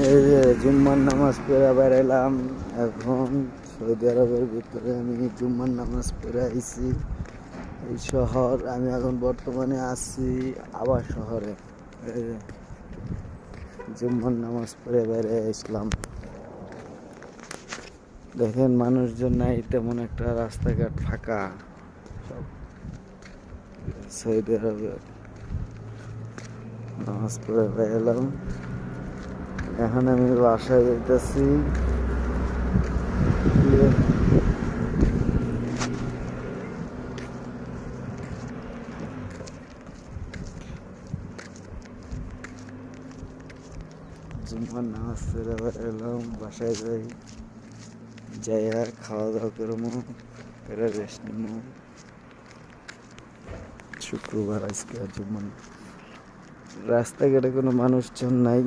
এই যে জুম্মার নামাজ পড়ে বেড়াইলাম। এখন সৌদি আরবের ভিতরে আমি জুম্মার নামাজ পড়ে আইছি। এই শহর আমি এখন বর্তমানে আছি আবার শহরে। এই যে জুম্মার নামাজ পড়ে বেড়ে আসলাম। দেখেন মানুষজন নাই তেমন, একটা রাস্তাঘাট ফাঁকা সব। সৌদি আরবে নামাজ পড়ে বেড়ালাম। এখন আমি বাসায় যেতেছি। জুম্মার নামাজ পড়ে বেড়ালাম, বাসায় যাইয়া খাওয়া দাওয়া করবো, করে রেস্ট নেবো। শুক্রবার আজকে জুম্মার, রাস্তাঘাটে কোনো মানুষজন নাই।